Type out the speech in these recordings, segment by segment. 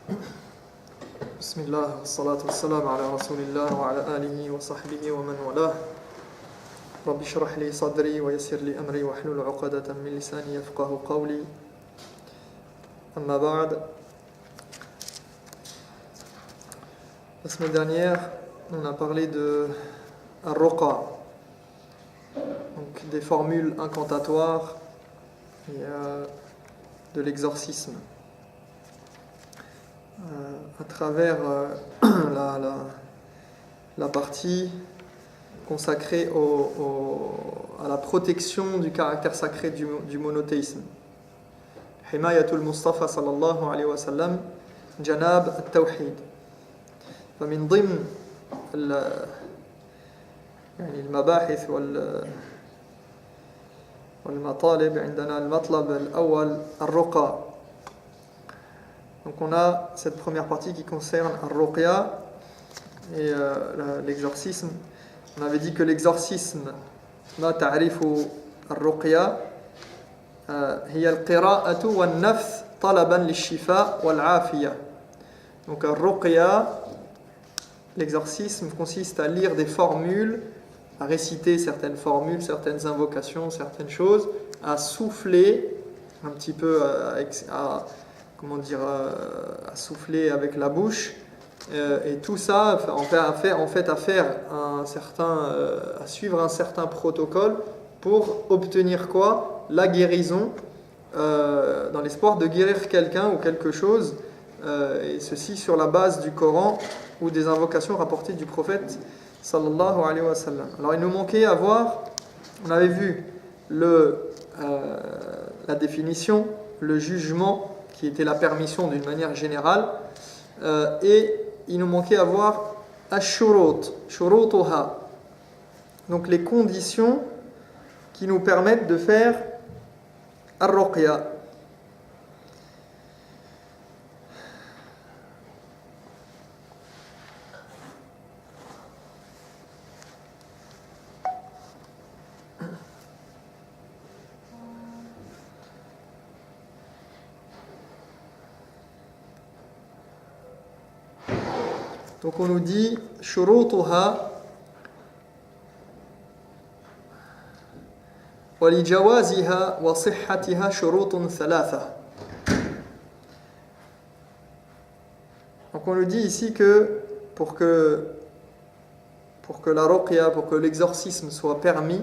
بسم الله والصلاة والسلام على رسول الله وعلى آله وصحبه ومن والاه رب اشرح لي صدري ويسر لي أمري واحلل عقدة من لساني يفقه قولي أما بعد. La semaine dernière, on a parlé de Ar-Ruqa, donc des formules incantatoires et de l'exorcisme. À travers la partie consacrée à la protection du caractère sacré du monothéisme. Himayatul Mustafa sallallahu alayhi wa sallam, Janab al-Tawhid. فمن ضمن يعني المباحث والمطالب عندنا المطلب الأول الرقى. Donc on a cette première partie qui concerne Ar-Ruqya et l'exorcisme. On avait dit que l'exorcisme, ma ta'rifu Ar-Ruqya, هي القراءة والنفث طلبا للشفاء والعافية. Donc Ar-Ruqya, l'exorcisme consiste à lire des formules, à réciter certaines formules, certaines invocations, certaines choses, à souffler un petit peu, à souffler avec la bouche, et tout ça à suivre un certain protocole pour obtenir quoi? La guérison, dans l'espoir de guérir quelqu'un ou quelque chose, et ceci sur la base du Coran ou des invocations rapportées du prophète sallallahu alayhi wa sallam. Alors il nous manquait à voir, on avait vu la définition, le jugement, qui était la permission d'une manière générale, et il nous manquait à voir ash-shurut, shurutuha, donc les conditions qui nous permettent de faire ar-ruqya. Donc on nous dit shurutuha wa li jawaziha wa sihhatiha shurutun thalatha. Donc on nous dit ici que pour que la ruqya, pour que l'exorcisme soit permis,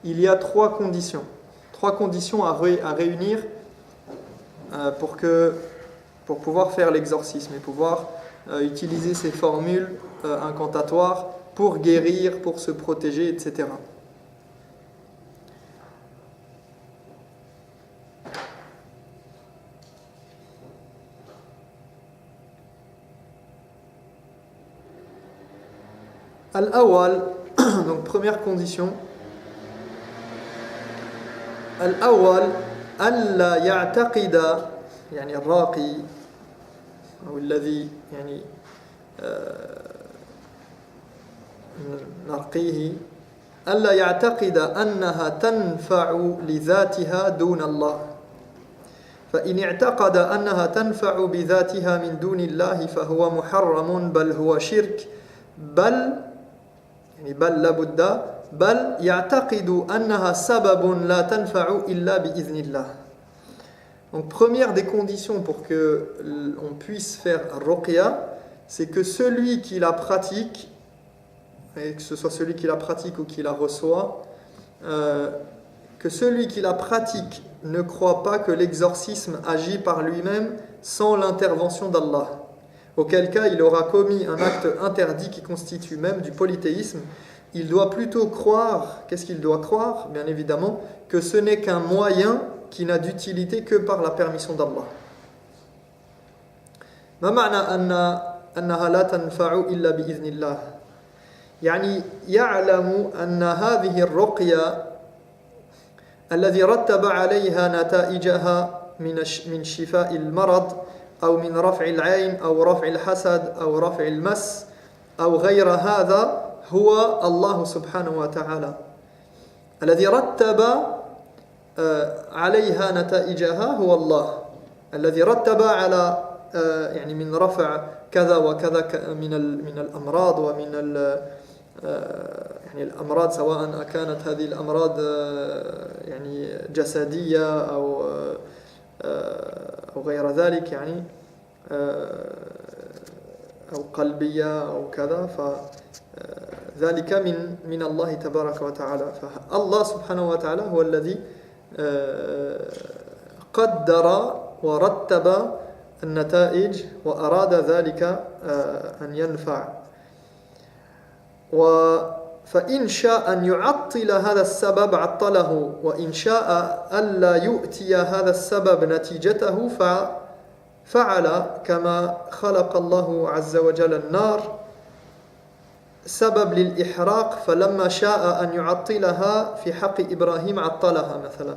il y a trois conditions à réunir pour pouvoir faire l'exorcisme et pouvoir utiliser ces formules incantatoires pour guérir, pour se protéger, etc. Al-awwal, donc première condition, Al-awwal, alla ya'taqida, yani al-raqi, أو الذي يعني نرقيه ألا يعتقد أنها تنفع لذاتها دون الله فإن اعتقد أنها تنفع بذاتها من دون الله فهو محرم بل هو شرك بل لابد بل يعتقد أنها سبب لا تنفع إلا بإذن الله. Donc première des conditions pour que on puisse faire ruqya, c'est que celui qui la pratique, et que ce soit celui qui la pratique ou qui la reçoit, que celui qui la pratique ne croit pas que l'exorcisme agit par lui-même sans l'intervention d'Allah. Auquel cas il aura commis un acte interdit qui constitue même du polythéisme. Il doit plutôt croire, qu'est-ce qu'il doit croire? Bien évidemment, que ce n'est qu'un moyen qui n'a d'utilité que par la permission d'Allah. ما معنى أنها لا تنفع إلا بإذن الله؟ يعني يعلم أن هذه الرقية الذي رتب عليها نتائجها من شفاء المرض أو من رفع العين أو رفع الحسد أو رفع المس أو غير هذا هو الله سبحانه وتعالى الذي رتب عليها نتائجها هو الله الذي رتب على يعني من رفع كذا وكذا من الأمراض ومن يعني الأمراض سواء كانت هذه الأمراض يعني جسدية أو غير ذلك يعني أو قلبية أو كذا فذلك من الله تبارك وتعالى. فالله سبحانه وتعالى هو الذي قدر ورتب النتائج وأراد ذلك أن ينفع. فإن شاء أن يعطل هذا السبب عطله، وإن شاء ألا يؤتي هذا السبب نتيجته فعل كما خلق الله عز وجل النار سبب للإحراق، فلما شاء أن يعطلها في حق إبراهيم عطلها مثلا.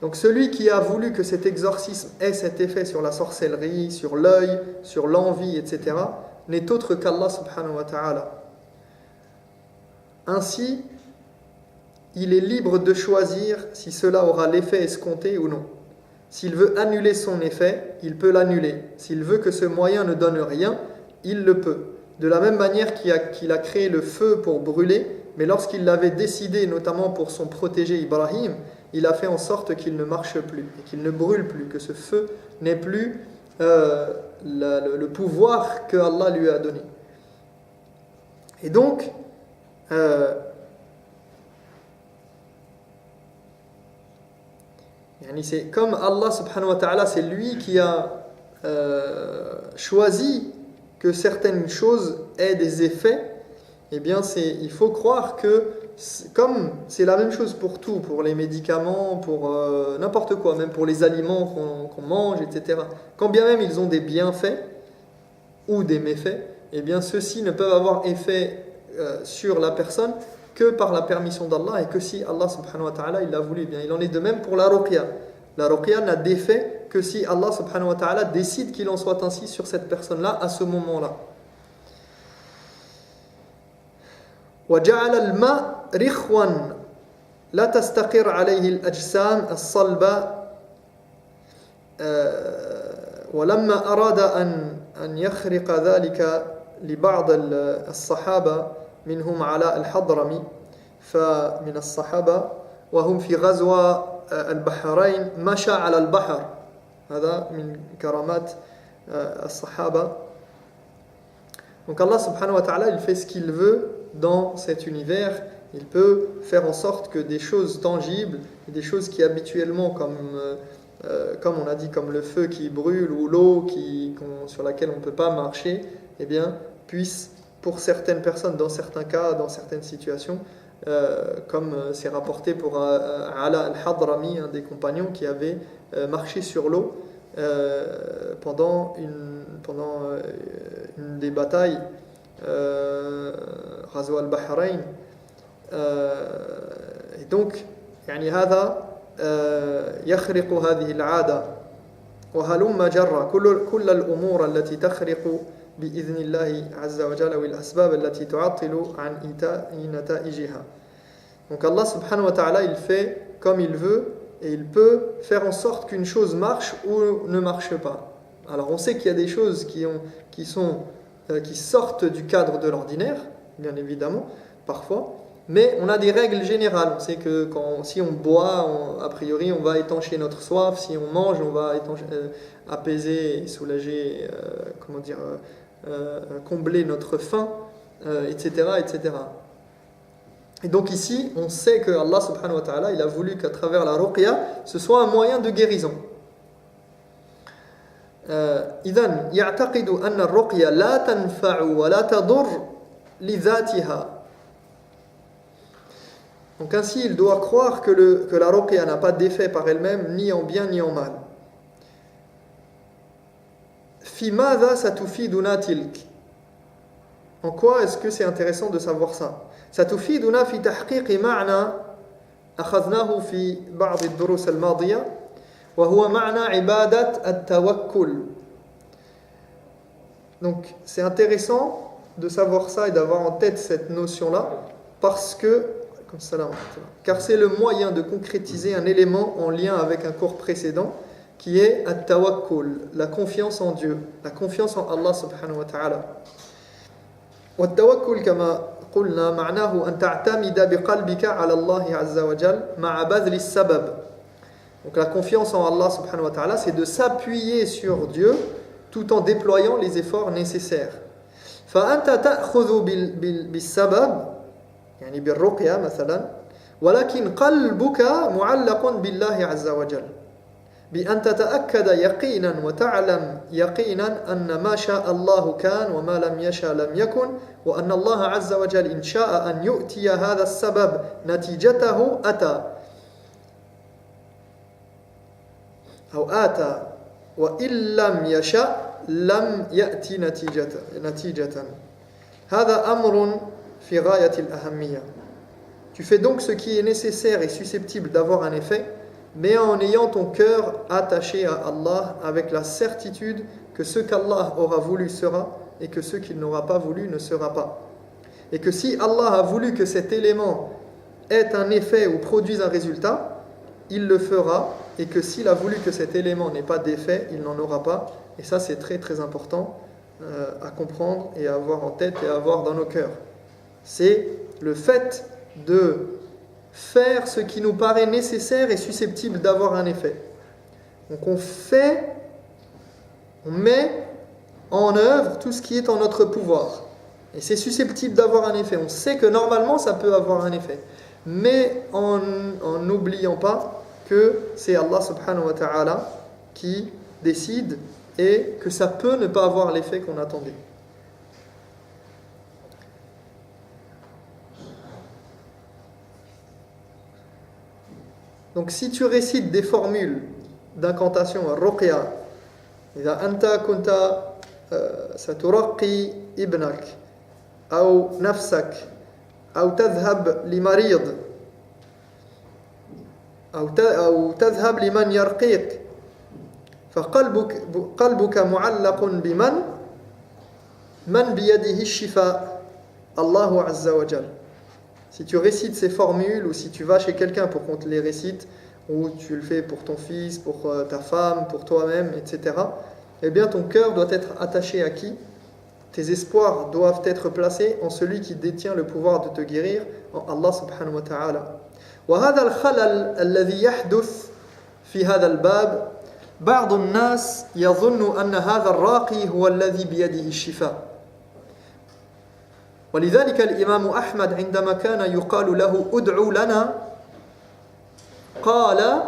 Donc celui qui a voulu que cet exorcisme ait cet effet sur la sorcellerie, sur l'œil, sur l'envie, etc., n'est autre qu'Allah subhanahu wa ta'ala. Ainsi, il est libre de choisir si cela aura l'effet escompté ou non. S'il veut annuler son effet, il peut l'annuler. S'il veut que ce moyen ne donne rien, il le peut. De la même manière qu'il a créé le feu pour brûler, mais lorsqu'il l'avait décidé, notamment pour son protégé Ibrahim, il a fait en sorte qu'il ne marche plus, et qu'il ne brûle plus, que ce feu n'ait plus le pouvoir que Allah lui a donné. Et donc, c'est comme Allah subhanahu wa ta'ala, c'est lui qui a choisi que certaines choses aient des effets. Eh bien, il faut croire que, comme c'est la même chose pour tout, pour les médicaments, pour n'importe quoi, même pour les aliments qu'on mange, etc. Quand bien même ils ont des bienfaits ou des méfaits, eh bien, ceux-ci ne peuvent avoir effet sur la personne que par la permission d'Allah, et que si Allah subhanahu wa ta'ala il l'a voulu. Eh bien, il en est de même pour la ruqya. La ruqya n'a d'effet que si Allah subhanahu wa ta'ala décide qu'il en soit ainsi sur cette personne-là à ce moment-là. وجعل الماء رخوا لا تستقر عليه الأجسام الصلبة ولما أراد أن يخرق ذلك لبعض الصحابة منهم علاء الحضرمي فمن الصحابة وهم في غزوة البحرين مشى على البحر هذا من كرامات الصحابة. Donc Allah subhanahu wa ta'ala il fait ce qu'il veut dans cet univers. Il peut faire en sorte que des choses tangibles, des choses qui habituellement comme on a dit, comme le feu qui brûle ou l'eau sur laquelle on ne peut pas marcher, eh bien, puissent, pour certaines personnes, dans certains cas, dans certaines situations, comme c'est rapporté pour Ala al-Hadrami, un des compagnons qui avait marché sur l'eau pendant une des batailles, غزوة البحرين. Donc يعني هذا يخرق هذه العادة وهلم جرى كل الأمور التي تخرق بإذن الله عز وجل والأسباب التي تعطل عن إيتاء نتائجها. Donc Allah subhanahu wa ta'ala il fait comme il veut et il peut faire en sorte qu'une chose marche ou ne marche pas. Alors on sait qu'il y a des choses qui sortent du cadre de l'ordinaire, bien évidemment, parfois, mais on a des règles générales. On sait que si on boit, a priori, on va étancher notre soif. Si on mange, on va apaiser et soulager, combler notre faim, etc., etc. Et donc ici, on sait que Allah subhanahu wa ta'ala, il a voulu qu'à travers la ruqya, ce soit un moyen de guérison. إذن يعتقد أن الرقية لا تنفع ولا تضر لذاتها. Donc ainsi, il doit croire que la ruqya n'a pas d'effet par elle-même, ni en bien ni en mal. في ماذا ستفيدنا تلك? En quoi est-ce que c'est intéressant de savoir ça? ستفيدنا في تحقيق معنى أخذناه في بعض الدروس الماضية وهو معنى عبادة التوكل. Donc c'est intéressant de savoir ça et d'avoir en tête cette notion-là car c'est le moyen de concrétiser un élément en lien avec un cours précédent qui est at-tawakkul, la confiance en Dieu, la confiance en Allah subhanahu wa ta'ala. والتوكل كما قلنا معناه أن تعتمد بقلبك على الله عز وجل مع بذل السبب. Donc la confiance en Allah subhanahu wa ta'ala, c'est de s'appuyer sur Dieu tout en déployant les efforts nécessaires. فأنت تأخذ بالسبب يعني بالرقية مثلا ولكن قلبك معلق بالله عز وجل بأن تتأكد يقينا وتعلم يقينا أن ما شاء الله كان وما لم يشاء لم يكن وأن الله عز وجل إن شاء أن يؤتي هذا السبب نتيجته أتى أو آتى وإن لم يشاء لم يأتي نتيجة هذا أمر في غاية الأهمية. Tu fais donc ce qui est nécessaire et susceptible d'avoir un effet, mais en ayant ton cœur attaché à Allah avec la certitude que ce qu'Allah aura voulu sera et que ce qu'il n'aura pas voulu ne sera pas. Et que si Allah a voulu que cet élément ait un effet ou produise un résultat, il le fera, et que s'il a voulu que cet élément n'ait pas d'effet, il n'en aura pas. Et ça, c'est très très important à comprendre et à avoir en tête et à avoir dans nos cœurs. C'est le fait de faire ce qui nous paraît nécessaire et susceptible d'avoir un effet. Donc on met en œuvre tout ce qui est en notre pouvoir. Et c'est susceptible d'avoir un effet. On sait que normalement ça peut avoir un effet. Mais en n'oubliant pas que c'est Allah subhanahu wa ta'ala qui décide et que ça peut ne pas avoir l'effet qu'on attendait. Donc si tu récites des formules d'incantation, ruqya, إذا أنت كنت سترقي ابنك أو نفسك أو تذهب لمريض أو تذهب لمن يرقيك فقلبك معلق من بيده الشفاء الله عز وجل. Si tu récites ces formules ou si tu vas chez quelqu'un pour qu'on te les récite, ou tu le fais pour ton fils, pour ta femme, pour toi-même, etc., eh bien ton cœur doit être attaché à qui? Tes espoirs doivent être placés en celui qui détient le pouvoir de te guérir, en Allah subhanahu wa ta'ala. وهذا الخلل الذي يحدث في هذا الباب بعض الناس يظن أن هذا الراقي هو الذي بيده الشفاء. ولذلك الإمام أحمد عندما كان يقال له ادعو لنا قال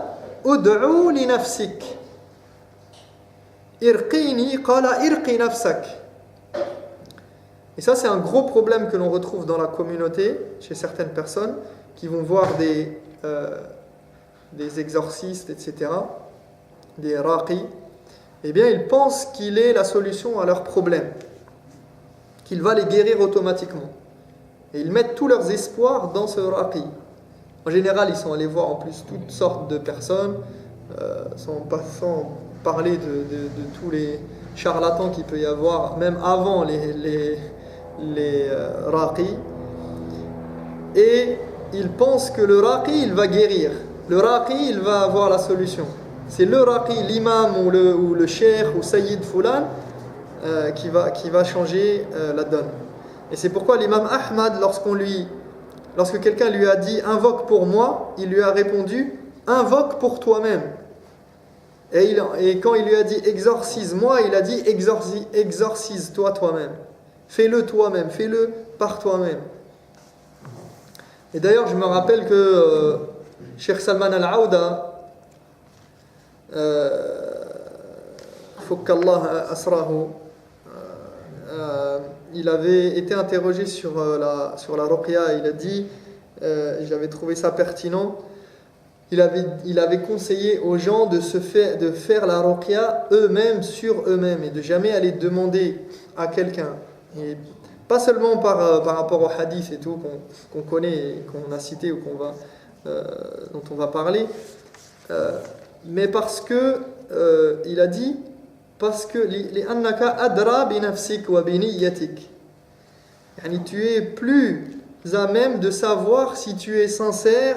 ادعو لنفسك ارقيني قال ارقي نفسك. Et ça c'est un gros problème que l'on retrouve dans la communauté chez certaines personnes qui vont voir des exorcistes, etc., des raqis. Eh bien ils pensent qu'il est la solution à leurs problèmes, qu'il va les guérir automatiquement. Et ils mettent tous leurs espoirs dans ce raqi. En général, ils sont allés voir en plus toutes sortes de personnes, sans parler de tous les charlatans qu'il peut y avoir, même avant les raqis. Et ils pensent que le raqi, il va guérir. Le raqi, il va avoir la solution. C'est le raqi, l'imam ou le cheikh ou sayyid fulan, qui va changer la donne. Et c'est pourquoi l'imam Ahmad, lorsque quelqu'un lui a dit « invoque pour moi », il lui a répondu « invoque pour toi-même ». Et quand il lui a dit « exorcise-moi », il a dit « exorcise-toi toi-même ». Fais-le toi-même, fais-le par toi-même. Et d'ailleurs, je me rappelle que Cheikh Salman Al-Aouda, Fukkallah Asrahu, il avait été interrogé sur la ruqya. Il a dit, j'avais trouvé ça pertinent, il avait conseillé aux gens de faire la ruqya eux-mêmes sur eux-mêmes et de jamais aller demander à quelqu'un. Et pas seulement par rapport au hadith et tout qu'on connaît et qu'on a cité ou dont on va parler, mais parce que il a dit parce que لأنك أدرى بنفسك وبنيتك. يعني tu es plus à même de savoir si tu es sincère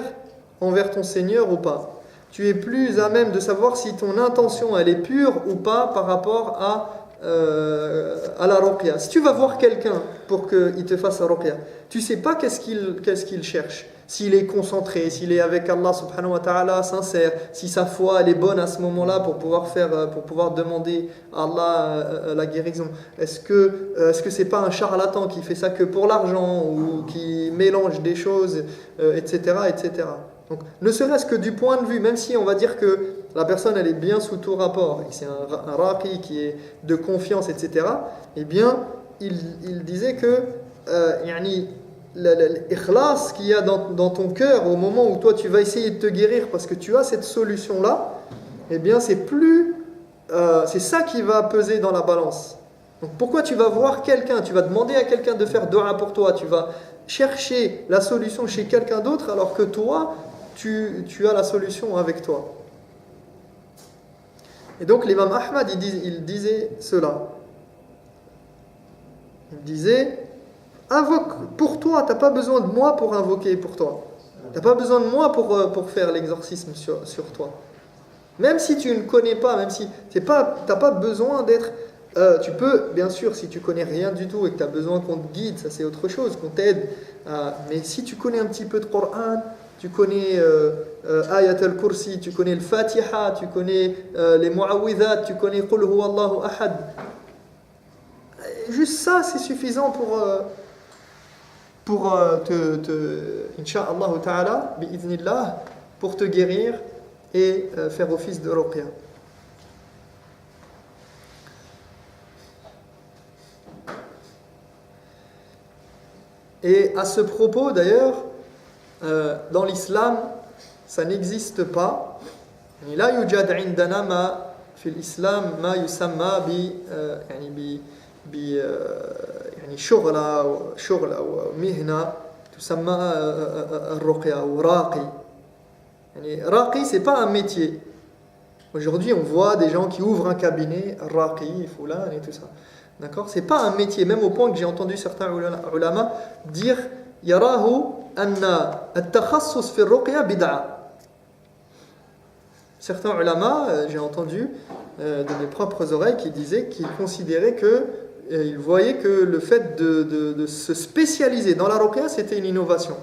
envers ton Seigneur ou pas. tu es plus à même de savoir si ton intention elle est pure ou pas par rapport à la ruqya. Si tu vas voir quelqu'un pour qu'il te fasse la ruqya, tu sais pas qu'est-ce qu'il cherche. S'il est concentré, s'il est avec Allah subhanahu wa ta'ala sincère, si sa foi elle est bonne à ce moment-là pour pouvoir demander à Allah la guérison. Est-ce que c'est pas un charlatan qui fait ça que pour l'argent ou qui mélange des choses, etc., etc. Donc, ne serait-ce que du point de vue, même si on va dire que la personne elle est bien sous tout rapport, et c'est un raqi qui est de confiance, etc., eh bien, il disait que l'ikhlas qu'il y a dans ton cœur au moment où toi tu vas essayer de te guérir parce que tu as cette solution-là, eh bien, c'est ça qui va peser dans la balance. Donc, pourquoi tu vas voir quelqu'un, tu vas demander à quelqu'un de faire dua pour toi, tu vas chercher la solution chez quelqu'un d'autre alors que toi, tu as la solution avec toi. Et donc l'imam Ahmad, il disait cela. Il disait, invoque pour toi, tu n'as pas besoin de moi pour invoquer pour toi. Tu n'as pas besoin de moi pour faire l'exorcisme sur toi. Même si tu ne connais pas, même si tu n'as pas besoin d'être... tu peux, bien sûr, si tu connais rien du tout et que tu as besoin qu'on te guide, ça c'est autre chose, qu'on t'aide. Mais si tu connais un petit peu de Coran, tu connais Ayat al-Kursi, tu connais le Fatiha, tu connais les Mu'awwidhat, tu connais Qul huwa Allahu ahad. Juste ça, c'est suffisant pour Inch'Allah ta'ala, bi'idhnillah, pour te guérir et faire office de ruqya. Et à ce propos, d'ailleurs, dans l'islam, ça n'existe pas. لا يوجد عندنا ما في الإسلام ما يسمى يعني شغل أو مهنة تسمى الرقية أو راقي. يعني راقي, c'est pas un métier. Aujourd'hui, on voit des gens qui ouvrent un cabinet, raqi, fulan et tout ça. D'accord? C'est pas un métier, même au point que j'ai entendu certains ulama dire yarahu anna at-takhassus fi ar-ruqya bid'a. Certains ulama, j'ai entendu de mes propres oreilles, qui disaient qu'ils considéraient qu'ils voyaient que le fait de se spécialiser dans la ruqya, c'était une innovation.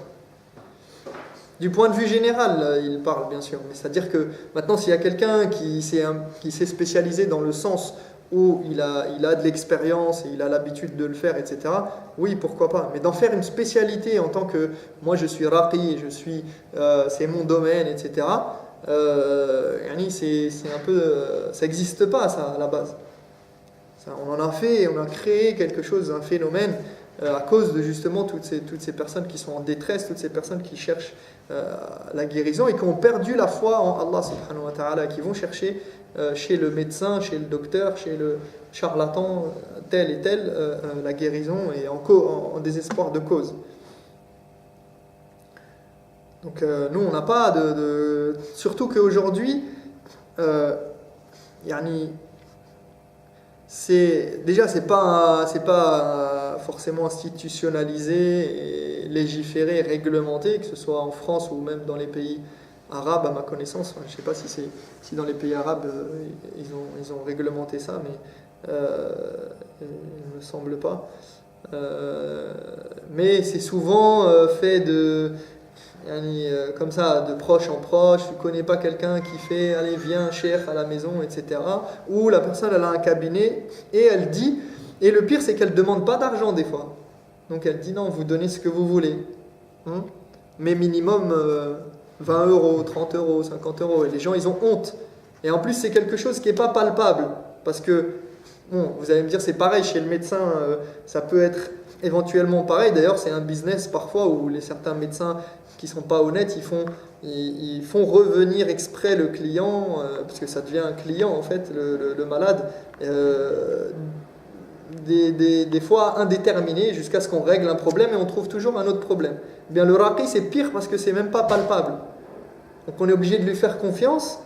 Du point de vue général, il parle bien sûr, mais c'est-à-dire que maintenant, s'il y a quelqu'un qui s'est spécialisé dans le sens où il a de l'expérience et il a l'habitude de le faire, etc., oui, pourquoi pas. Mais d'en faire une spécialité en tant que moi je suis raqi, c'est mon domaine, etc., c'est un peu, ça n'existe pas ça à la base. On en a fait, on a créé quelque chose, un phénomène, à cause de justement toutes ces personnes qui sont en détresse, toutes ces personnes qui cherchent la guérison et qui ont perdu la foi en Allah subhanahu wa ta'ala, qui vont chercher chez le médecin, chez le docteur, chez le charlatan, tel et tel, la guérison et en désespoir de cause. Donc nous on n'a pas de... Surtout qu'aujourd'hui, c'est pas forcément institutionnalisé et légiféré, réglementé, que ce soit en France ou même dans les pays arabes à ma connaissance. Je ne sais pas si dans les pays arabes ils ont réglementé ça, mais il ne me semble pas. Mais c'est souvent fait comme ça, de proche en proche. Tu ne connais pas quelqu'un qui fait allez viens cheikh à la maison, etc. Ou la personne elle a un cabinet et elle dit, et le pire c'est qu'elle ne demande pas d'argent des fois, donc elle dit non, vous donnez ce que vous voulez, mais minimum 20 euros, 30 euros, 50 euros, et les gens ils ont honte, et en plus c'est quelque chose qui n'est pas palpable, parce que bon, vous allez me dire c'est pareil chez le médecin, ça peut être éventuellement pareil. D'ailleurs c'est un business parfois où certains médecins qui ne sont pas honnêtes, ils font revenir exprès le client, parce que ça devient un client en fait, le malade, des fois indéterminé, jusqu'à ce qu'on règle un problème et on trouve toujours un autre problème. Eh bien le raqi c'est pire parce que c'est même pas palpable. Donc on est obligé de lui faire confiance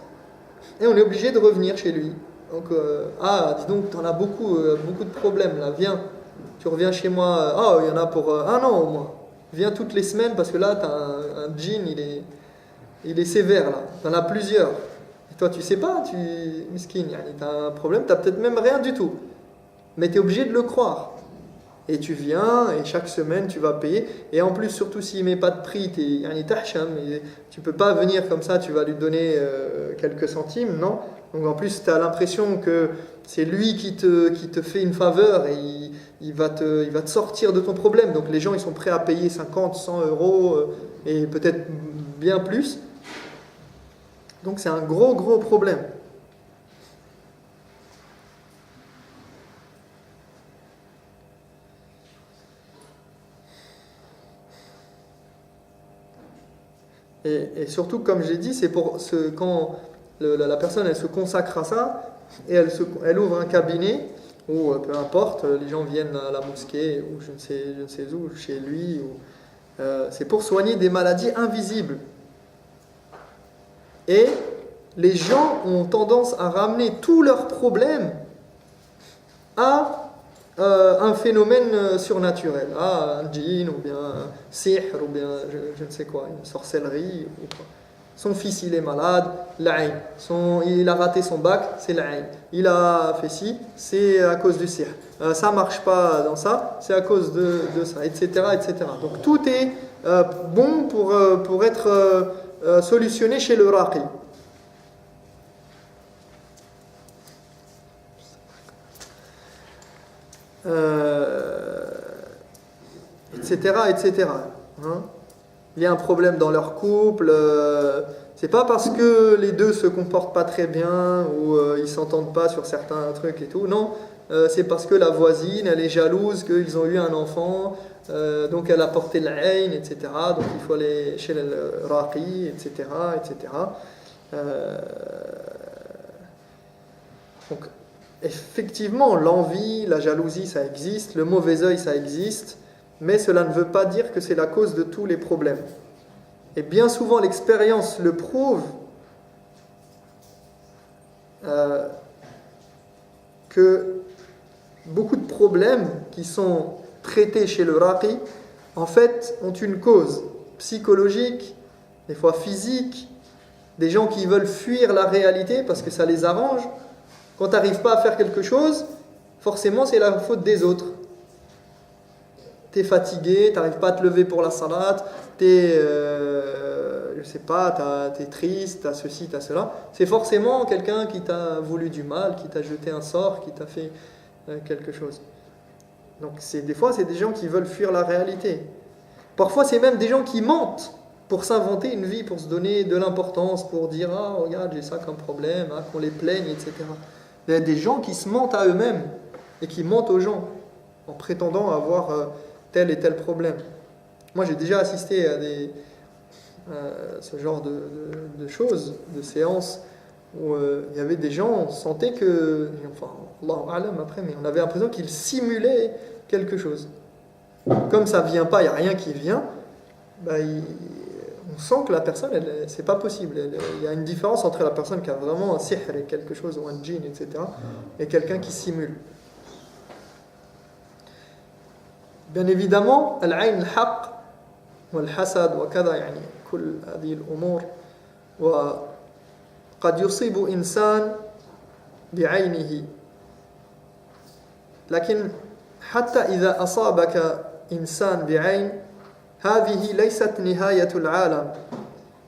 et on est obligé de revenir chez lui. Donc dis donc tu en as beaucoup de problèmes là, viens, tu reviens chez moi, il y en a pour un an au moins. Viens toutes les semaines parce que là, tu as un djinn, il est sévère là, tu en as plusieurs. Et toi, tu sais pas, miskin, tu as un problème, tu n'as peut-être même rien du tout. Mais tu es obligé de le croire. Et tu viens, et chaque semaine, tu vas payer. Et en plus, surtout s'il ne met pas de prix, tu ne peux pas venir comme ça, tu vas lui donner quelques centimes, non. Donc en plus, tu as l'impression que c'est lui qui te fait une faveur et il va te sortir de ton problème. Donc les gens, ils sont prêts à payer 50, 100 euros et peut-être bien plus. Donc c'est un gros, gros problème. Et surtout, comme j'ai dit, c'est quand la personne elle se consacre à ça et elle ouvre un cabinet ou peu importe, les gens viennent à la mosquée ou je ne sais où, chez lui. C'est pour soigner des maladies invisibles. Et les gens ont tendance à ramener tous leurs problèmes à un phénomène surnaturel, un djinn ou bien un sihr ou bien je ne sais quoi, une sorcellerie ou quoi. Son fils il est malade, l'aïn. Il a raté son bac, c'est l'aïn. Il a fait ci, c'est à cause du sihr. Ça marche pas dans ça, c'est à cause de ça, etc., etc. Donc tout est bon pour être solutionné chez le raqi. Etc., etc. Hein? Il y a un problème dans leur couple. C'est pas parce que les deux se comportent pas très bien ou ils s'entendent pas sur certains trucs et tout. Non, c'est parce que la voisine, elle est jalouse qu'ils ont eu un enfant, donc elle a porté l'aïn, etc. Donc il faut aller chez le raqi, etc., etc. Donc effectivement, l'envie, la jalousie, ça existe, le mauvais œil, ça existe, mais cela ne veut pas dire que c'est la cause de tous les problèmes. Et bien souvent, l'expérience le prouve que beaucoup de problèmes qui sont traités chez le raqi, en fait, ont une cause psychologique, des fois physique, des gens qui veulent fuir la réalité parce que ça les arrange. Quand tu n'arrives pas à faire quelque chose, forcément c'est la faute des autres. Tu es fatigué, tu n'arrives pas à te lever pour la salat, tu es, je sais pas, tu es triste, tu as ceci, tu as cela. C'est forcément quelqu'un qui t'a voulu du mal, qui t'a jeté un sort, qui t'a fait quelque chose. Donc des fois c'est des gens qui veulent fuir la réalité. Parfois c'est même des gens qui mentent pour s'inventer une vie, pour se donner de l'importance, pour dire « Ah, regarde, j'ai ça comme problème, qu'on les plaigne, etc. » Il y a des gens qui se mentent à eux-mêmes et qui mentent aux gens en prétendant avoir tel et tel problème. Moi, j'ai déjà assisté à ce genre de choses, de séances, où il y avait des gens, on sentait que, enfin, Allahu A'lam après, mais on avait l'impression qu'ils simulaient quelque chose. Comme ça ne vient pas, il n'y a rien qui vient, on sent que la personne, c'est pas possible. Il y a une différence entre la personne qui a vraiment un sihr et quelque chose, ou un djinn, etc., et quelqu'un qui simule. Bien évidemment, al-ayn al-haq, wal-hasad, wa kada, yani, كل هذه الأمور وقد يصيب إنسان بعينه لكن حتى إذا أصابك إنسان بعين هذه ليست نهاية العالم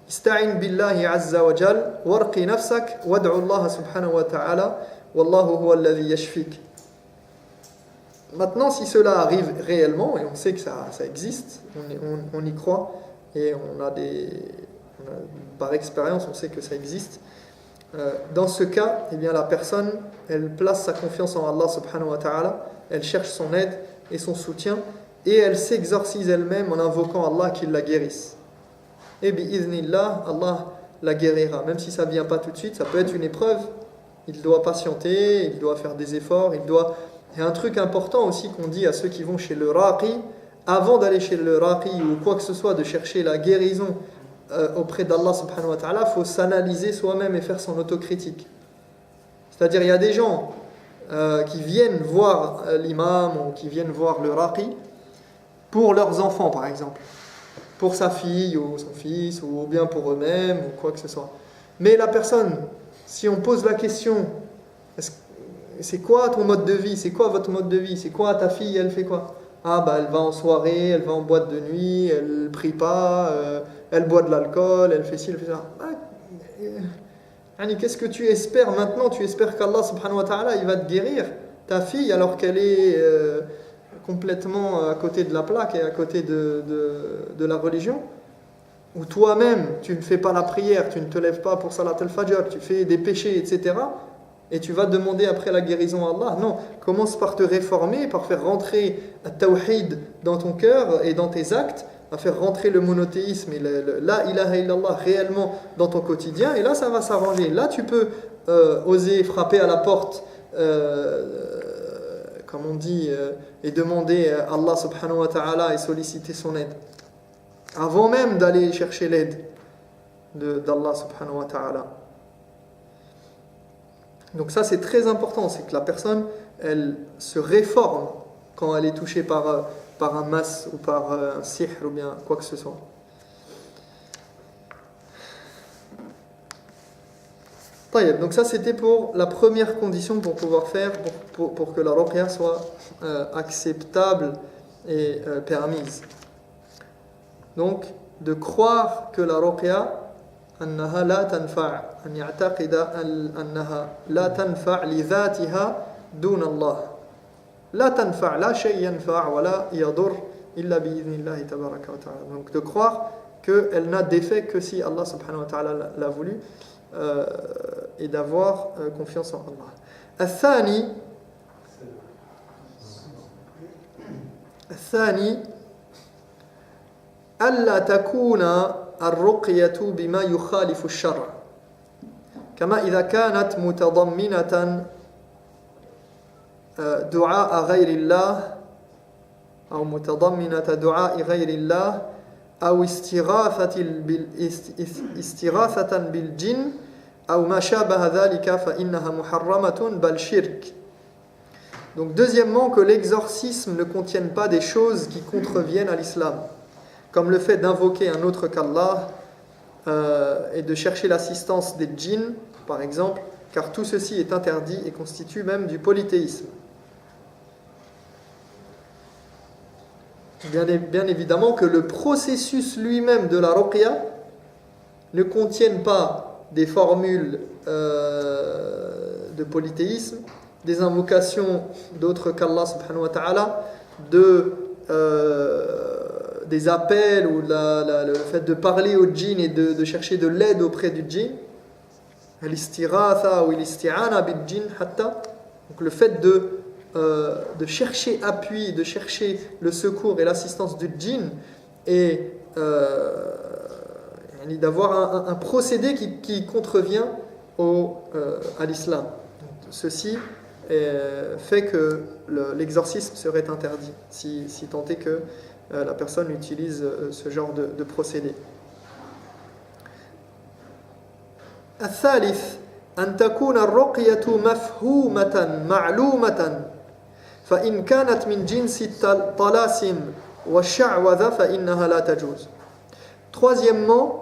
استعن بالله عز وجل وارقي نفسك وادعو الله سبحانه وتعالى والله هو الذي يشفيك. Maintenant, si cela arrive réellement, et on sait que ça existe, on y croit, et par expérience, on sait que ça existe, dans ce cas, eh bien, la personne, elle place sa confiance en Allah subhanahu wa ta'ala, elle cherche son aide et son soutien, et elle s'exorcise elle-même en invoquant Allah qu'il la guérisse. Et bi'idhnillah, Allah la guérira. Même si ça ne vient pas tout de suite, ça peut être une épreuve. Il doit patienter, il doit faire des efforts, il y a un truc important aussi qu'on dit à ceux qui vont chez le raqi, avant d'aller chez le raqi ou quoi que ce soit, de chercher la guérison auprès d'Allah subhanahu wa ta'ala, il faut s'analyser soi-même et faire son autocritique. C'est-à-dire, il y a des gens qui viennent voir l'imam ou qui viennent voir le raqi pour leurs enfants, par exemple. pour sa fille ou son fils, ou bien pour eux-mêmes, ou quoi que ce soit. Mais la personne, si on pose la question, c'est quoi ton mode de vie? C'est quoi votre mode de vie? C'est quoi ta fille? Elle fait quoi? Ah bah elle va en soirée, elle va en boîte de nuit, elle prie pas, elle boit de l'alcool, elle fait ci, elle fait ça. Qu'est-ce que tu espères maintenant? Tu espères qu'Allah subhanahu wa ta'ala il va te guérir ta fille alors qu'elle est complètement à côté de la plaque et à côté de la religion? Ou toi-même, tu ne fais pas la prière, tu ne te lèves pas pour Salat al-Fajr, tu fais des péchés, etc. Et tu vas demander après la guérison à Allah? Non, commence par te réformer, par faire rentrer le tawhid dans ton cœur et dans tes actes, à faire rentrer le monothéisme et la ilaha illallah réellement dans ton quotidien, et là ça va s'arranger. Là tu peux oser frapper à la porte, comme on dit, et demander à Allah subhanahu wa ta'ala et solliciter son aide. Avant même d'aller chercher l'aide d'Allah subhanahu wa ta'ala. Donc ça c'est très important, c'est que la personne elle se réforme quand elle est touchée par un mas ou par un sihr ou bien quoi que ce soit. Donc ça c'était pour la première condition pour pouvoir faire, pour que la ruqya soit acceptable et permise. Donc de croire que la ruqya أنها لا تنفع أن يعتقد أنها لا تنفع لذاتها دون الله لا تنفع لا شيء ينفع ولا يضر إلا بإذن الله تبارك وتعالى. Donc de croire qu'elle n'a d'effet que si Allah subhanahu wa ta'ala l'a voulu, et d'avoir confiance en Allah. الثاني ألا تكون الرقية بما يخالف الشرع كما إذا كانت متضمنة دعاء غير الله أو متضمنة دعاء غير الله أو استغاثة بالجن أو ما شابه ذلك فإنها محرمة بل شرك. Donc deuxièmement, que l'exorcisme ne contienne pas des choses qui contreviennent à l'islam, comme le fait d'invoquer un autre qu'Allah et de chercher l'assistance des djinns, par exemple, car tout ceci est interdit et constitue même du polythéisme. Bien évidemment que le processus lui-même de la ruqya ne contienne pas des formules de polythéisme, des invocations d'autres qu'Allah subhanahu wa ta'ala, des appels ou le fait de parler au djinn et de chercher de l'aide auprès du djinn, al-istiratha ou al-isti'ana bil djinn hatta, donc le fait de chercher appui, de chercher le secours et l'assistance du djinn, et d'avoir un procédé qui contrevient à l'islam. Ceci fait que l'exorcisme serait interdit, si tant est que la personne utilise ce genre de procédé. الثالث أن تكون الرقية مفهومة معلومة فإن كانت من جنس الطلاسم والشعوذة فإنها لا تجوز. Troisièmement,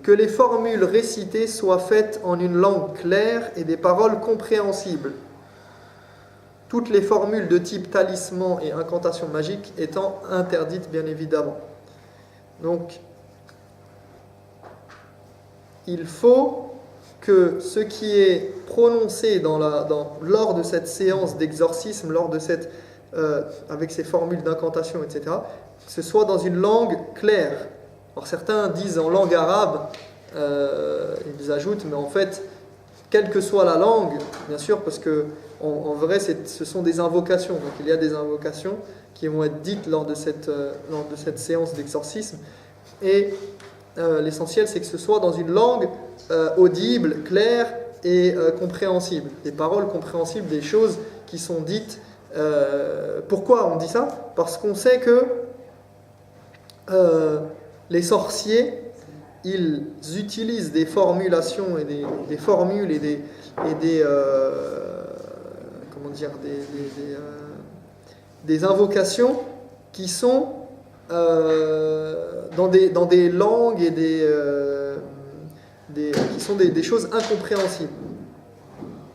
que les formules récitées soient faites en une langue claire et des paroles compréhensibles. Toutes les formules de type talisman et incantation magique étant interdites bien évidemment. Donc, il faut que ce qui est prononcé lors de cette séance d'exorcisme, avec ces formules d'incantation, etc., que ce soit dans une langue claire. Alors certains disent en langue arabe, ils ajoutent, mais en fait, quelle que soit la langue, bien sûr, parce que en vrai, ce sont des invocations. Donc il y a des invocations qui vont être dites lors de cette séance d'exorcisme. Et l'essentiel, c'est que ce soit dans une langue audible, claire et compréhensible. Des paroles compréhensibles, des choses qui sont dites. Pourquoi on dit ça? Parce qu'on sait que les sorciers, ils utilisent des formulations et des formules et des invocations qui sont dans des langues et qui sont des choses incompréhensibles.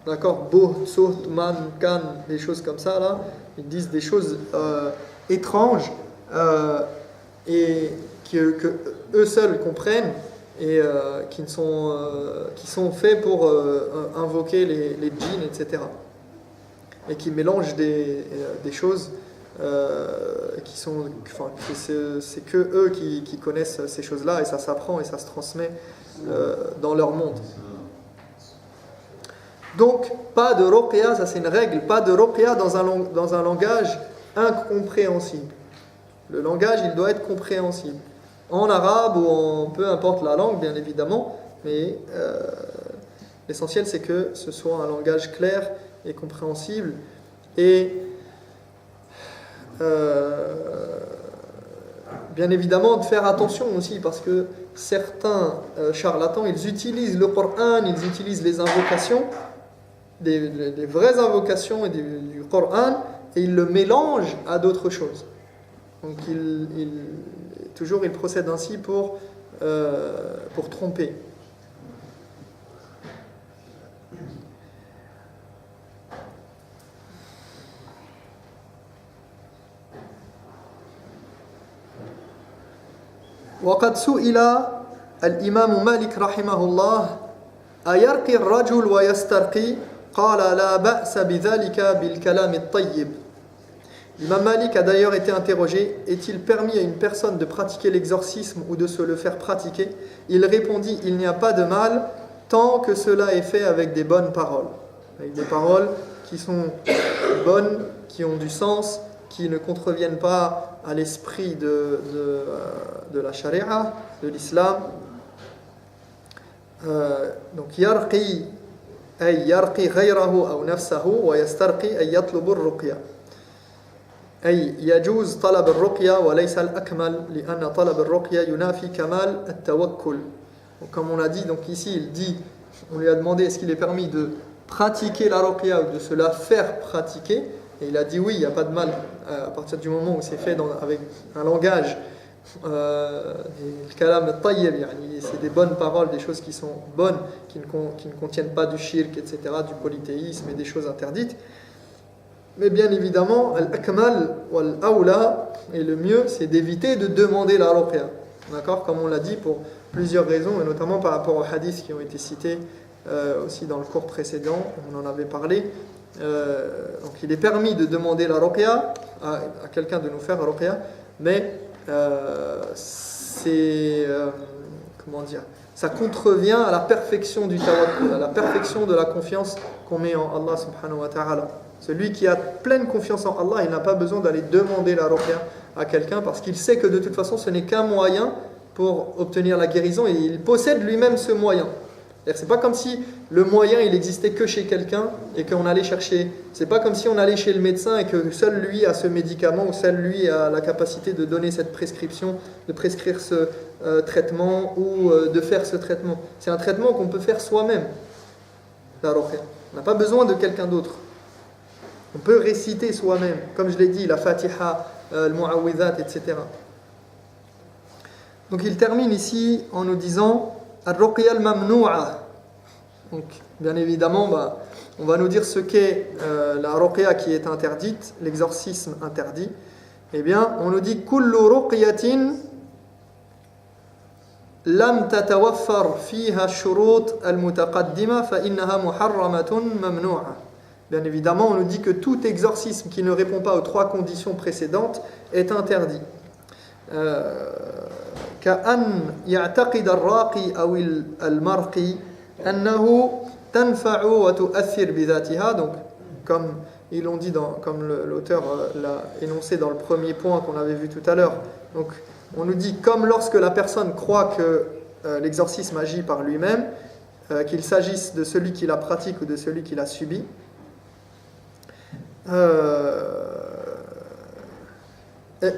D'accord? Bo, Sot, Man, Kan, des choses comme ça, là. Ils disent des choses étranges et que eux seuls comprennent et qui sont faits pour invoquer les djinns, etc. Et qui mélangent des choses qui sont, enfin, c'est que eux qui connaissent ces choses-là, et ça s'apprend et ça se transmet dans leur monde. Donc, pas de ruqya, ça c'est une règle, pas de ruqya dans un langage incompréhensible. Le langage, il doit être compréhensible. En arabe ou en peu importe la langue, bien évidemment, mais l'essentiel c'est que ce soit un langage clair et compréhensible. Et bien évidemment de faire attention aussi, parce que certains charlatans, ils utilisent le Coran, ils utilisent les invocations, des vraies invocations et du Coran, et ils le mélangent à d'autres choses. Donc toujours ils procèdent ainsi pour tromper. وقد سئل الإمام مالك رحمه الله أيرقي الرجل ويسترقي قال لا بأس بذلك بالكلام الطيب. L'imam Malik a d'ailleurs été interrogé: est-il permis à une personne de pratiquer l'exorcisme ou de se le faire pratiquer? Il répondit: il n'y a pas de mal tant que cela est fait avec des bonnes paroles, avec des paroles qui sont bonnes, qui ont du sens, qui ne contreviennent pas à l'esprit de la charia, de l'islam. Donc yarqi ay yarqi ghayrahu aw nafsahu wa yastarqi ay yatlubu ar-ruqya. أي يجوز طلب الرقية وليس الأكمل لأن طلب الرقية ينافي كمال التوكل. Donc, comme on l'a dit, donc ici il dit, on lui a demandé est-ce qu'il est permis de pratiquer la ruqya ou de se la faire pratiquer, et il a dit oui, il n'y a pas de mal à partir du moment où c'est fait avec un langage le kalam tayyib, c'est des bonnes paroles, des choses qui sont bonnes, qui ne contiennent pas du shirk, etc., du polythéisme et des choses interdites. Mais bien évidemment, al-akmal ou al-awla, et le mieux, c'est d'éviter de demander la ruqya. D'accord? Comme on l'a dit, pour plusieurs raisons, et notamment par rapport aux hadiths qui ont été cités aussi dans le cours précédent, on en avait parlé. Donc il est permis de demander la ruqya à quelqu'un de nous faire la ruqya, mais comment dire, ça contrevient à la perfection du tawakkul, à la perfection de la confiance qu'on met en Allah subhanahu wa ta'ala. Celui qui a pleine confiance en Allah, il n'a pas besoin d'aller demander la ruqya à quelqu'un, parce qu'il sait que de toute façon ce n'est qu'un moyen pour obtenir la guérison, et il possède lui-même ce moyen. C'est pas comme si le moyen il existait que chez quelqu'un et qu'on allait chercher. C'est pas comme si on allait chez le médecin et que seul lui a ce médicament, ou seul lui a la capacité de donner cette prescription, de prescrire ce traitement ou de faire ce traitement. C'est un traitement qu'on peut faire soi-même, la ruqya. On n'a pas besoin de quelqu'un d'autre. On peut réciter soi-même, comme je l'ai dit, la Fatiha, le Mu'awwidhat, etc. Donc il termine ici en nous disant Ar-Ruqya al-Mamnu'a. Donc bien évidemment, on va nous dire ce qu'est la ruqya qui est interdite, l'exorcisme interdit. Eh bien, on nous dit Kullu ruqyatin lam tatawaffar fiha ash-shurut al-mutaqaddima fa innaha muharramatun mamnu'a. Bien évidemment, on nous dit que tout exorcisme qui ne répond pas aux trois conditions précédentes est interdit. كأن يعتقد الراقي أو المرقي أنه تنفع وتؤثر بذاتها. Donc, comme ils l'ont dit, comme l'auteur l'a énoncé dans le premier point qu'on avait vu tout à l'heure. Donc, on nous dit comme lorsque la personne croit que l'exorcisme agit par lui-même, qu'il s'agisse de celui qui la pratique ou de celui qui la subit.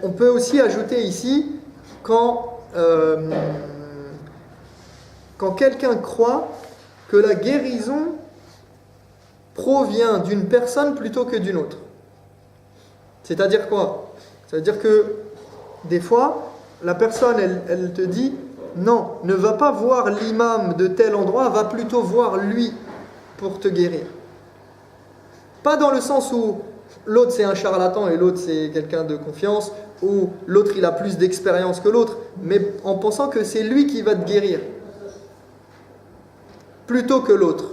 On peut aussi ajouter ici quand quelqu'un croit que la guérison provient d'une personne plutôt que d'une autre. C'est-à-dire quoi? C'est-à-dire que des fois, la personne, elle te dit, non, ne va pas voir l'imam de tel endroit, va plutôt voir lui pour te guérir. Pas dans le sens où l'autre c'est un charlatan et l'autre c'est quelqu'un de confiance, ou l'autre il a plus d'expérience que l'autre, mais en pensant que c'est lui qui va te guérir, plutôt que l'autre.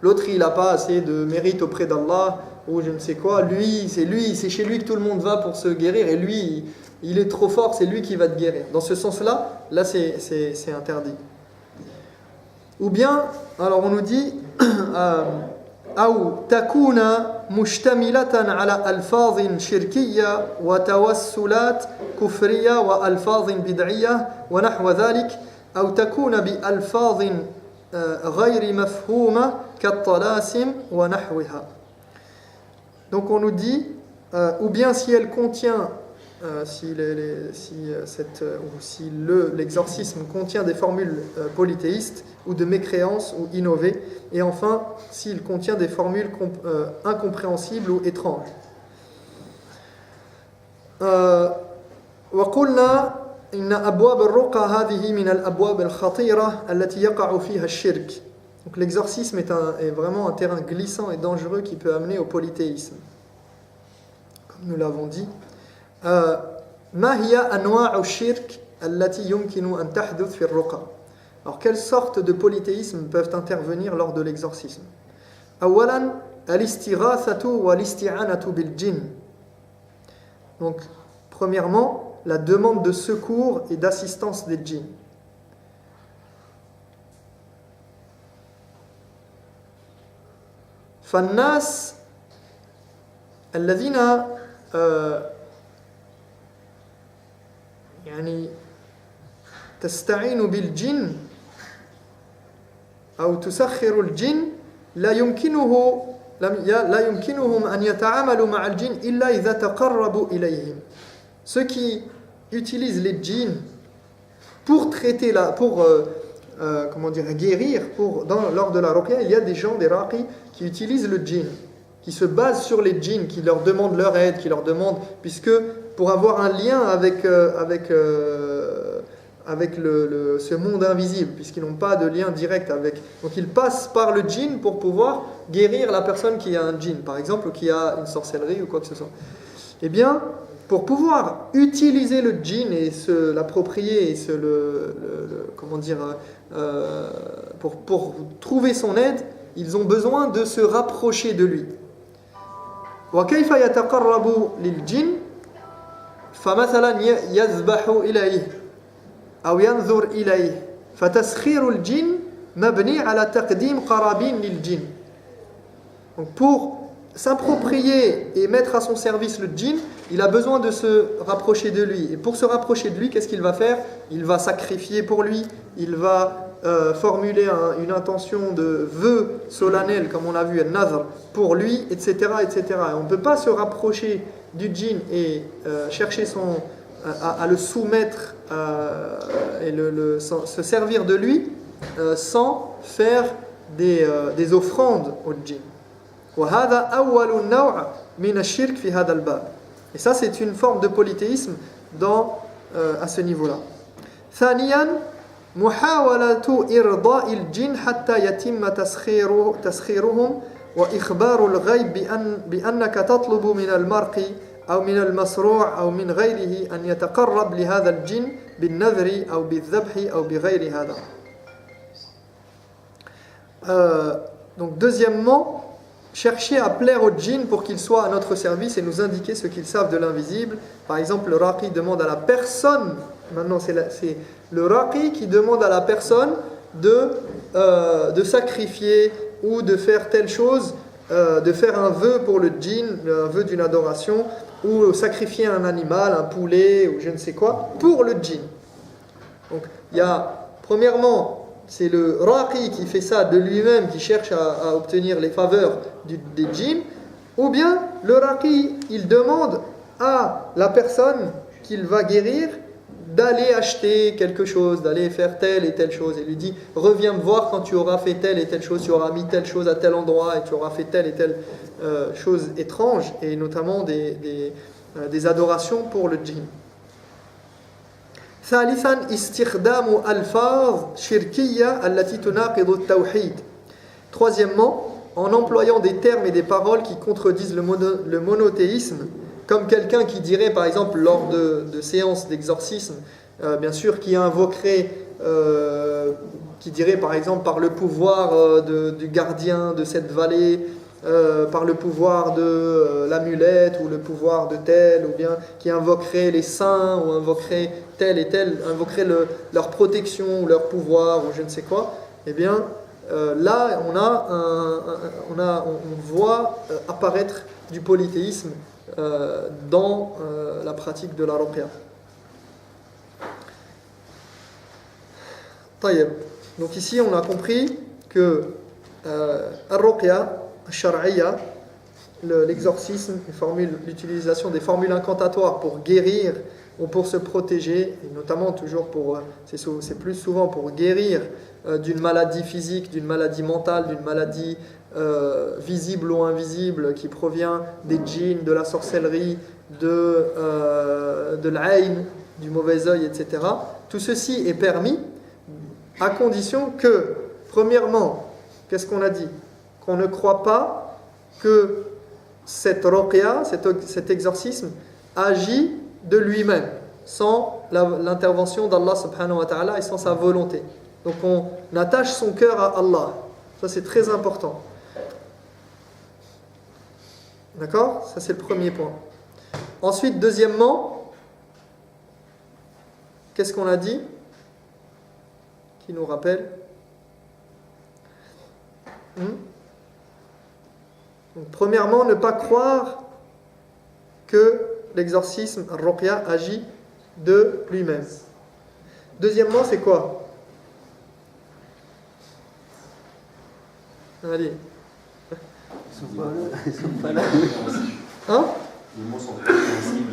L'autre il n'a pas assez de mérite auprès d'Allah, ou je ne sais quoi, lui, c'est chez lui que tout le monde va pour se guérir, et lui, il est trop fort, c'est lui qui va te guérir. Dans ce sens-là, là c'est interdit. Ou bien, alors on nous dit أو تكون مشتملة على ألفاظ شركية وتوسلات كفرية وألفاظ بدعية ونحو ذلك أو تكون بألفاظ غير مفهومة كالطلاسم ونحوها. Donc on nous dit, ou bien si elle contient si l'exorcisme contient des formules polythéistes ou de mécréance ou innovées, et enfin s'il contient des formules incompréhensibles ou étranges. وقلنا إن أبواب الرقى هذه من الأبواب الخطيرة التي يقع فيها الشرك. Donc l'exorcisme est vraiment un terrain glissant et dangereux qui peut amener au polythéisme. Comme nous l'avons dit. ما هي أنواع الشرك التي يمكن أن تحدث في الرقى. Alors quelles sortes de polythéismes peuvent intervenir lors de l'exorcisme? أولا الاستغاثة والاستعانة بالجن. Donc premièrement la demande de secours et d'assistance des djinns. فالناس الذين يعني تستعين بالجن أو تسخر الجن لا يمكنهم أن يتعاملوا مع الجن إلا إذا تقربوا إليهم. Ceux qui utilisent les djinns pour traiter guérir, lors de la ruqya, il y a des gens, des raqis, qui utilisent le djinn, qui se basent sur les djinns, qui leur demandent leur aide, qui leur demandent, puisque pour avoir un lien avec ce monde invisible, puisqu'ils n'ont pas de lien direct avec. Donc ils passent par le djinn pour pouvoir guérir la personne qui a un djinn, par exemple, ou qui a une sorcellerie ou quoi que ce soit. Eh bien, pour pouvoir utiliser le djinn et se l'approprier et pour trouver son aide, ils ont besoin de se rapprocher de lui. وكيف يتقرب للجن فمثلا يذبح إليه أو ينظر إليه فتسخير الجن مبني على تقديم قرابين للجن. Donc pour s'approprier et mettre à son service le djinn, il a besoin de se rapprocher de lui. Et pour se rapprocher de lui, qu'est-ce qu'il va faire? Il va sacrifier pour lui, il va formuler une intention de vœu solennel, comme on a vu, al-nadhr, pour lui, etc. etc. Et on ne peut pas se rapprocher du djinn et chercher à le soumettre et se servir de lui sans faire des offrandes au djinn. Et ça, c'est une forme de polythéisme à ce niveau-là. ثانيا محاولة إرضاء الجن حتى يتم تسخيرهم وإخبار الغيب بأنك تطلب من المرقي أو من المسروع أو من غيره أن يتقرب لهذا الجن بالنذر أو بالذبح أو بغير هذا. Donc deuxièmement, chercher à plaire au djinn pour qu'il soit à notre service et nous indiquer ce qu'ils savent de l'invisible. Par exemple, le raqi demande à la personne, maintenant c'est le raqi qui demande à la personne de sacrifier ou de faire telle chose, de faire un vœu pour le djinn, un vœu d'une adoration, ou sacrifier un animal, un poulet ou je ne sais quoi, pour le djinn. Donc il y a premièrement, c'est le raqi qui fait ça de lui-même, qui cherche à obtenir les faveurs des djinns, ou bien le raqi, il demande à la personne qu'il va guérir d'aller acheter quelque chose, d'aller faire telle et telle chose. Il lui dit, reviens me voir quand tu auras fait telle et telle chose, tu auras mis telle chose à tel endroit et tu auras fait telle et telle chose étrange, et notamment des adorations pour le djinn. ثالثا استخدام ألفاظ شركية التي تناقض التوحيد. Troisièmement, en employant des termes et des paroles qui contredisent le monothéisme, comme quelqu'un qui dirait par exemple lors de séances d'exorcisme, bien sûr, qui invoquerait, qui dirait par exemple par le pouvoir du gardien de cette vallée, par le pouvoir de l'amulette ou le pouvoir de tel, ou bien qui invoquerait les saints ou invoquerait tel et tel, invoquerait leur protection ou leur pouvoir ou je ne sais quoi, eh bien là on voit apparaître du polythéisme dans la pratique de la ruqya. طيب. Donc ici on a compris que al-ruqya al-shar'iyya, l'exorcisme, l'utilisation des formules incantatoires pour guérir ou pour se protéger, et notamment toujours c'est plus souvent pour guérir d'une maladie physique, d'une maladie mentale, d'une maladie visible ou invisible qui provient des djinns, de la sorcellerie, de l'ayn, du mauvais œil, etc. Tout ceci est permis à condition que, premièrement, qu'est-ce qu'on a dit? Qu'on ne croit pas que cette ruqya, cet exorcisme, agit de lui-même, sans l'intervention d'Allah subhanahu wa ta'ala et sans sa volonté. Donc on attache son cœur à Allah. Ça c'est très important. D'accord? Ça c'est le premier point. Ensuite, deuxièmement, qu'est-ce qu'on a dit? Qui nous rappelle? Donc, premièrement, ne pas croire que l'exorcisme, al-ruqya, agit de lui-même. Deuxièmement, c'est quoi? Allez. Ils sont pas là. Hein? Les mots sont compréhensibles.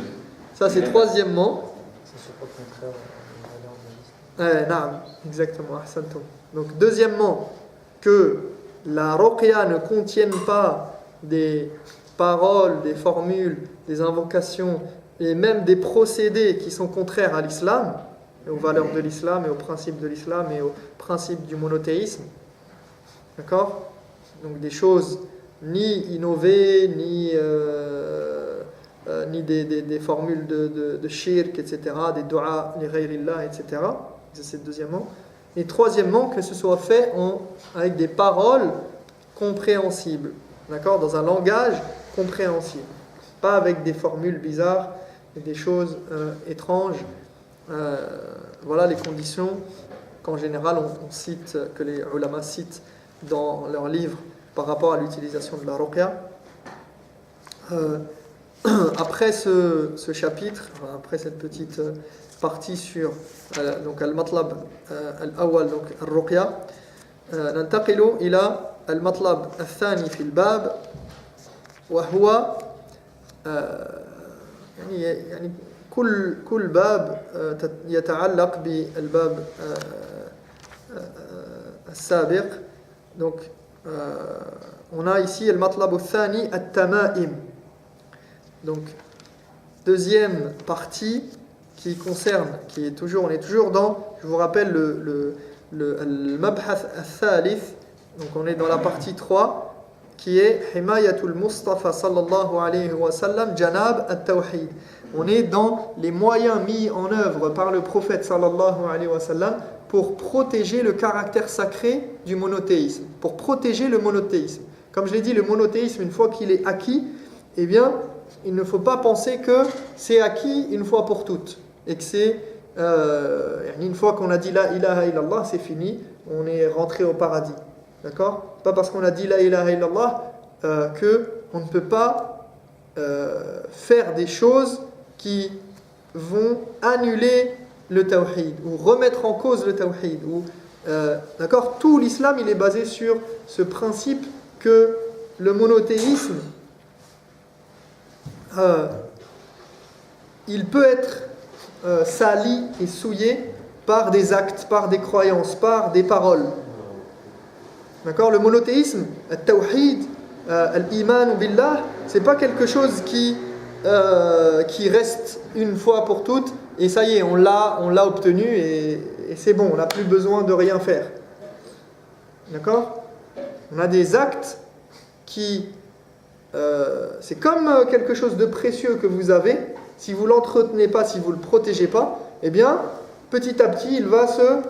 Ça, c'est troisièmement. C'est pas contraire à la valeur de l'islam. Exactement. Ahsantum. Donc, deuxièmement, que la ruqya ne contienne pas des paroles, des formules, des invocations et même des procédés qui sont contraires à l'islam, et aux valeurs de l'islam et aux principes de l'islam et aux principes du monothéisme. D'accord? Donc des choses ni innovées, ni des formules de shirk, etc., des du'a, les ghayrillah, etc. Ça c'est deuxièmement. Et troisièmement, que ce soit fait avec des paroles compréhensibles. D'accord? Dans un langage compréhensible. Pas avec des formules bizarres et des choses étranges. Voilà les conditions qu'en général on cite, que les ulama citent dans leurs livres par rapport à l'utilisation de la ruqya. Après ce chapitre, après cette petite partie sur donc al-matlab al-awwal, donc al-ruqya, ننتقل إلى المطلب الثاني في الباب وهو يعني كل باب يتعلق بالباب السابق. Donc on a ici المطلب الثاني التمائم. Donc deuxième partie qui concerne, on est toujours dans, je vous rappelle le mabhath al-thalith. Donc on est dans la partie 3 qui est Himayatul Mustafa sallallahu alayhi wa sallam janab at-tawhid. On est dans les moyens mis en œuvre par le prophète sallallahu alayhi wa sallam pour protéger le caractère sacré du monothéisme, pour protéger le monothéisme. Comme je l'ai dit, le monothéisme, une fois qu'il est acquis, eh bien, il ne faut pas penser que c'est acquis une fois pour toutes et que c'est une fois qu'on a dit la ilaha illallah, c'est fini, on est rentré au paradis. D'accord? Pas parce qu'on a dit la ilaha illallah qu'on ne peut pas faire des choses qui vont annuler le tawhid ou remettre en cause le tawhid. D'accord? Tout l'islam il est basé sur ce principe que le monothéisme il peut être sali et souillé par des actes, par des croyances, par des paroles. D'accord? Le monothéisme, le tawhid, l'iman billah, c'est pas quelque chose qui qui reste une fois pour toutes, et ça y est, on l'a obtenu, et c'est bon, on n'a plus besoin de rien faire. D'accord ? On a des actes qui... c'est comme quelque chose de précieux que vous avez. Si vous ne l'entretenez pas, si vous ne le protégez pas, eh bien, petit à petit, il va se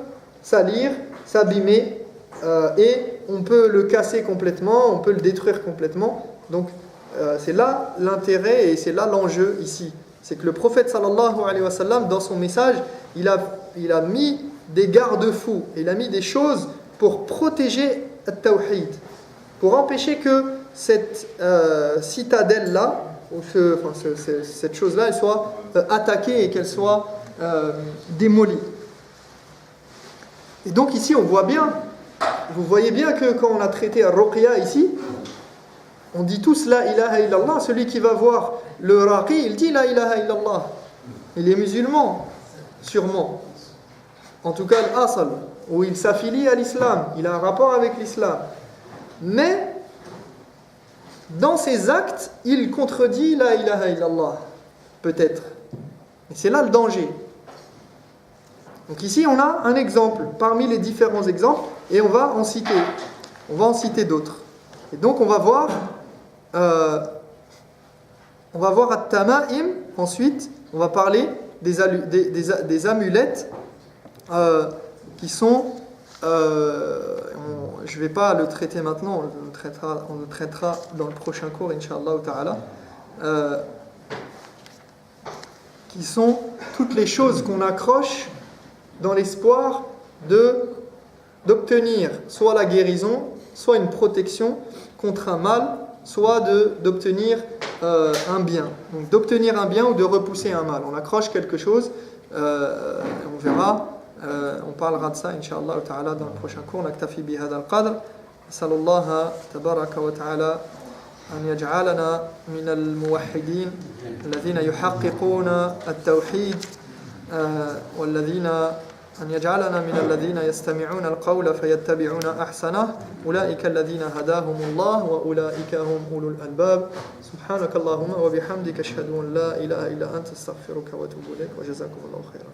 salir, s'abîmer, et on peut le casser complètement, on peut le détruire complètement. Donc, c'est là l'intérêt et c'est là l'enjeu ici. C'est que le prophète sallallahu alayhi wa sallam, dans son message, il a mis des garde-fous, il a mis des choses pour protéger le-tawhid, pour empêcher que cette citadelle-là, cette chose-là, elle soit attaquée et qu'elle soit démolie. Et donc ici, on voit bien, vous voyez bien que quand on a traité Ar-Ruqya ici, on dit tous La ilaha illallah. Celui qui va voir le raqi, il dit La ilaha illallah. Il est musulman, sûrement. En tout cas, l'asal, où il s'affilie à l'islam, il a un rapport avec l'islam. Mais, dans ses actes, il contredit La ilaha illallah. Peut-être. Et c'est là le danger. Donc ici, on a un exemple parmi les différents exemples, et on va en citer d'autres. Et donc, on va voir At-Tama'im. Ensuite, on va parler des amulettes qui sont... je ne vais pas le traiter maintenant, on le traitera dans le prochain cours, Inch'Allah ta'ala. Qui sont toutes les choses qu'on accroche dans l'espoir d'obtenir soit la guérison, soit une protection contre un mal, soit d'obtenir un bien. Donc d'obtenir un bien ou de repousser un mal. On accroche quelque chose, on verra, on parlera de ça, Inch'Allah ta'ala, dans le prochain cours. Naktafi bi hadha al-qadr. Sallallahu tabaraka wa ta'ala أن يجعلنا من الموحدين الذين يحققون التوحيد والذين أن يجعلنا من الذين يستمعون القول فيتبعون أحسنه أولئك الذين هداهم الله وأولئك هم أولو الألباب سبحانك اللهم وبحمدك أشهد أن لا إله إلا أنت أستغفرك وأتوب إليك وجزاكم الله خيرا.